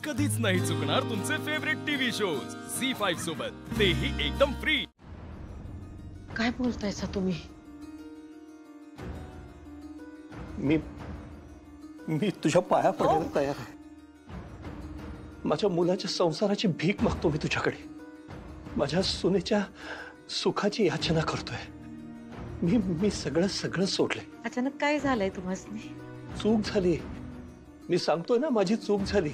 कधीच नाही चुकणार तुमचे फेवरेट टीव्ही शोज झी5 सोबत, तेही एकदम फ्री। काय बोलतायसा तुम्ही? मी तुझ्या पाया पडायला तयार आहे। माझ्या मुलाच्या संसाराची भीक मागतो मी तुझ्याकडे। माझ्या सुनेच्या सुखाची याचना करतोय। मी सगळं सोडले। अचानक काय झालंय तुम्हाला? चूक झाली, मी सांगतोय ना, माझी चूक झाली।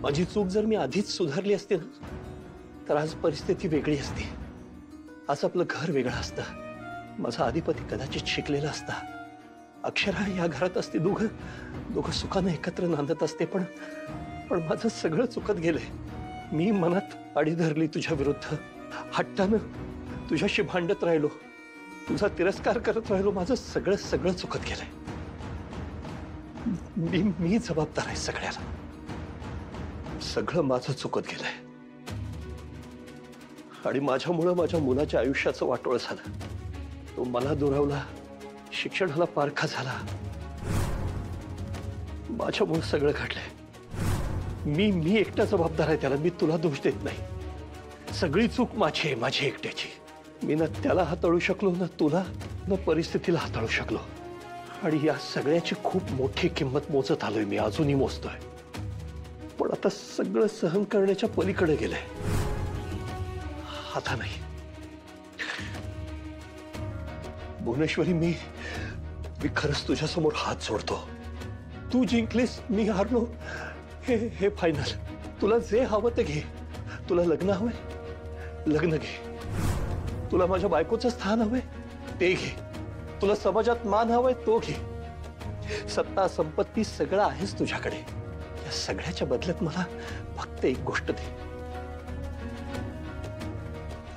माझी चूक जर मी आधीच सुधारली असती ना, तर आज परिस्थिती वेगळी असती। आज आपलं घर वेगळं असतं। माझा आधिपती कदाचित शिकलेला असता। अक्षरा या घरात असते, दोघं सुखाने एकत्र नांदत असते। पण माझं सगळं चुकत गेलंय। मी मनात अडी धरली तुझ्या विरुद्ध, हट्टानं तुझ्याशी भांडत राहिलो, तुझा तिरस्कार करत राहिलो। माझं सगळं चुकत गेलंय। मी जबाबदार आहे सगळ्याला। सगळं माझं चुकत गेलंय आणि माझ्यामुळे माझ्या मुलाच्या आयुष्याचं वाटोळ झालं। तो मला दुरावला, शिक्षणाला पारखा झाला। माझ्यामुळे सगळं घडलंय। मी एकटा जबाबदार आहे त्याला। मी तुला दोष देत नाही। सगळी चूक माझी आहे, माझी एकट्याची। मी ना त्याला हाताळू शकलो, ना तुला, ना परिस्थितीला हाताळू शकलो। आणि या सगळ्याची खूप मोठी किंमत मोजत आलोय मी, अजूनही मोजतोय। पण आता सगळं सहन करण्याच्या पलीकडे गेलंय। आता नाही भुवनेश्वरी, मी खरंच तुझ्या समोर हात जोडतो। तू जिंकलीस, मी हारलो, हे फायनल। तुला जे हवं ते घे। तुला लग्न हवंय, लग्न घे। तुला माझ्या बायकोचं स्थान हवंय, ते घे। तुला समाजात मान हवंय, तो घे। सत्ता संपत्ती सगळं आहेच तुझ्याकडे। या सगळ्याच्या बदल्यात मला फक्त एक गोष्ट दे।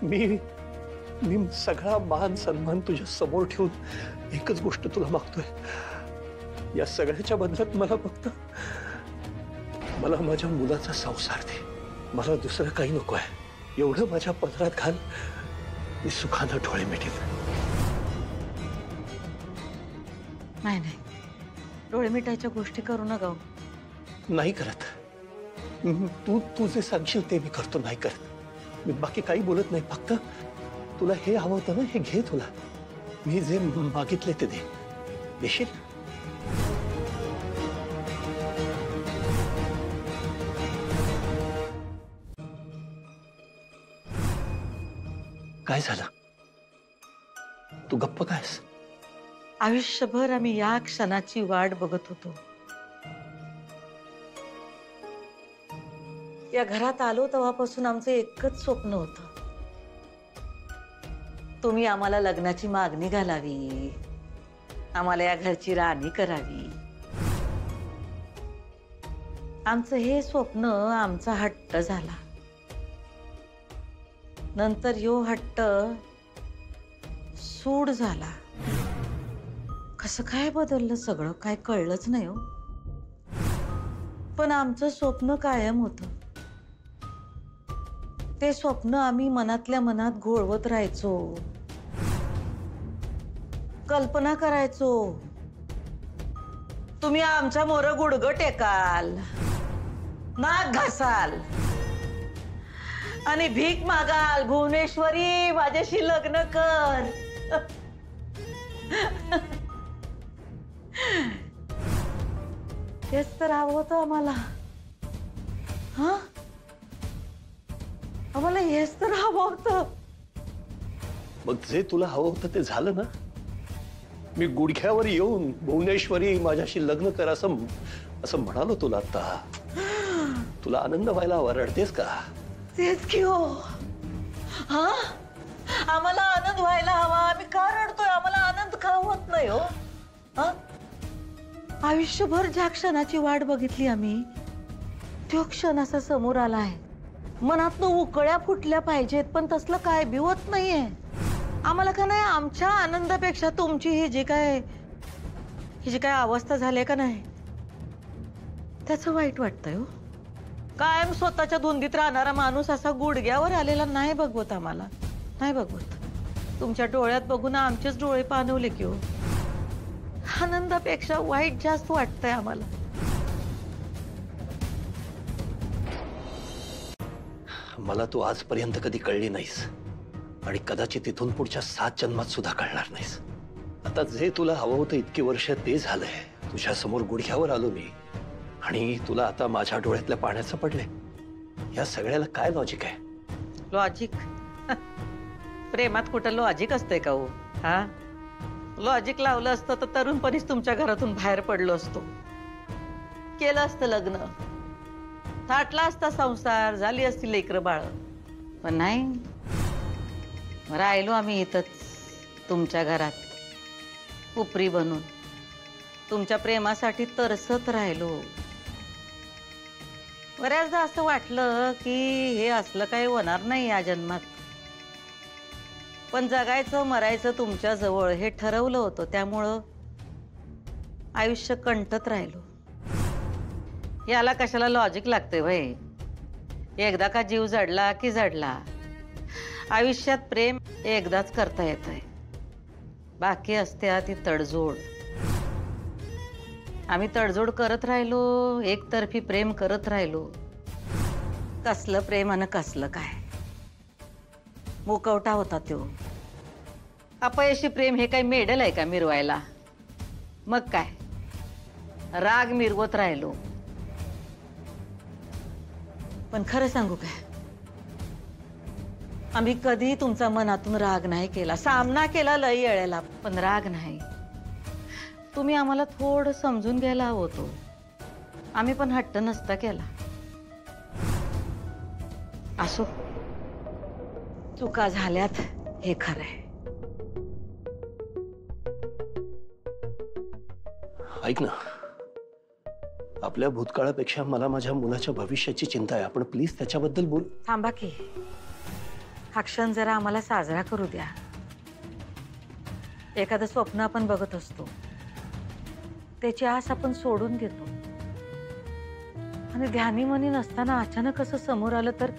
मी सगळा मान सन्मान तुझ्या समोर ठेवून एकच गोष्ट तुला मागतोय। या सगळ्याच्या बदल्यात मला माझ्या मुलाचा संसार दे। मला दुसरं काही नको आहे। एवढं माझ्या पदरात घाल, मी सुखानं डोळे मिटेन। नाही, डोळे मिटायच्या गोष्टी करू नका। नाही करत। तू जे सांगशील ते मी करतो। नाही करत मी, बाकी काही बोलत नाही। फक्त तुला हे हवं होतं ना, हे घे। तुला मी जे मागितले ते दे। देशील? काय झालं? तू गप्प कायस? आयुष्यभर आम्ही या क्षणाची वाट बघत होतो। या घरात आलो तेव्हापासून आमचं एकच स्वप्न होतं, तुम्ही आम्हाला लग्नाची मागणी घालावी, आम्हाला या घरची राणी करावी। आमचं हे स्वप्न आमचा हट्ट झाला। नंतर यो हट्ट सूड झाला। कसं काय बदललं सगळं काय कळलंच नाही हो। पण आमचं स्वप्न कायम होतं। ते स्वप्न आम्ही मनातल्या मनात घोळवत राहायचो, कल्पना करायचो। तुम्ही आमच्या मोर गुडघं टेकाल, नाक घासाल आणि भीक मागाल, भुवनेश्वरी माझ्याशी लग्न कर। हेच तर हवं होतं आम्हाला। हा, आम्हाला हेच तर हवं होतं। मग जे तुला हवं होतं ते झालं ना। मी गुडघ्यावर येऊन भुवनेश्वरी माझ्याशी लग्न कर असं म्हणालो तुला। आता तुला आनंद व्हायला हवा, रडतेस का? तेच की हो। हा, आम्हाला आनंद व्हायला हवा। आम्ही का रडतोय? आम्हाला आनंद का होत नाही हो? हा, आयुष्यभर ज्या क्षणाची वाट बघितली आम्ही, तो क्षण असा समोर आलाय। मनातनं उकळ्या फुटल्या पाहिजेत, पण तसलं काय बी होत नाहीये। आम्हाला का नाही, आमच्या आनंदापेक्षा तुमची ही जी काय अवस्था झाली का नाही, त्याचं वाईट वाटतंय हो। कायम स्वतःच्या धुंदीत राहणारा माणूस असा गुडघ्यावर आलेला नाही बघवत आम्हाला, नाही बघवत। तुमच्या डोळ्यात बघून आमचेच डोळे पाणवले की हो। आनंदापेक्षा वाईट जास्त वाटतंय आम्हाला। मला तू आजपर्यंत कधी कळली नाहीस आणि कदाचित इथून पुढच्या 7 जन्मात सुद्धा कळणार नाहीस. आता जे तुला हवं होतं इतकी वर्ष ते झालंय. तुझ्या समोर गुडघ्यावर आलो मी आणि तुला आता माझ्या डोळ्यातल्या पाण्याचं पडले. या सगळ्याला काय लॉजिक आहे? लॉजिक? प्रेमात कुठं लॉजिक असतंय का हो? हा, लॉजिक लावलं असतं तर तरुणपणीच तुमच्या घरातून बाहेर पडलो असतो, केलं असतं लग्न, थाटला असता संसार, झाली असती लेकरं बाळ. पण नाही, राहिलो आम्ही इथंच तुमच्या घरात उपरी बनून, तुमच्या प्रेमासाठी तरसत राहिलो. बऱ्याचदा असं वाटलं की हे असलं काही होणार नाही या जन्मात, पण जगायचं मरायचं तुमच्या जवळ हे ठरवलं होतं. त्यामुळं आयुष्य कंटत राहिलो. याला कशाला लॉजिक लागते भाई? एकदा का जीव जडला की जडला. आयुष्यात प्रेम एकदाच करता येतंय, बाकी असते ती तडजोड. आम्ही तडजोड करत राहिलो, एकतर्फी प्रेम करत राहिलो. कसलं प्रेम आणि कसलं काय, मुकवटा होता तो. अपयशी प्रेम हे काही मेडल आहे का मिरवायला? मग काय, राग मिरवत राहिलो. पण खरं सांगू काय, आम्ही कधी तुमचा मनातून राग नाही केला. सामना केला लई वेळेला, पण राग नाही. तुम्ही आम्हाला थोडं समजून घ्यायला हवं होतं. आम्ही पण हट्ट नसता केला. असो, चुका झाल्यात हे खरंय. ऐक ना, आपल्या भूतकाळापेक्षा मला माझ्या मुलाच्या भविष्याची चिंता आहे. आपण प्लीज त्याच्याबद्दल बोल. थांबा की, हा क्षण जरा आम्हाला साजरा करू द्या. एखादं स्वप्न आपण बघत असतो, त्याची आस आपण सोडून देतो आणि ध्यानीमनी नसताना अचानक असं समोर आलं तर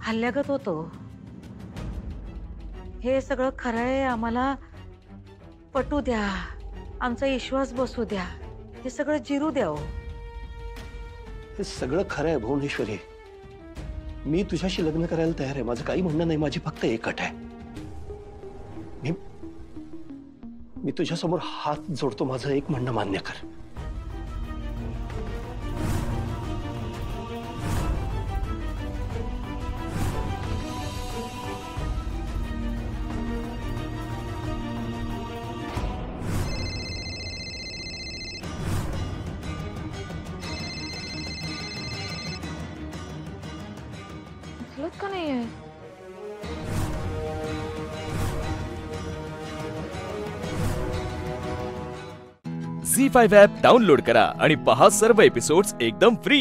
हल्ल्यागत होतो. हे सगळं खरं आहे, आम्हाला पटू द्या, आमचा विश्वास बसू द्या, हे सगळं जिरू द्या. हे सगळं खरं आहे भुवनेश्वरी. मी तुझ्याशी लग्न करायला तयार आहे. माझं काही म्हणणं नाही, माझी फक्त एक अट आहे. मी तुझ्या समोर हात जोडतो. माझं एक म्हणणं मान्य कर. का नाहीये? झी5 ॲप डाउनलोड करा आणि पहा सर्व एपिसोड्स एकदम फ्री.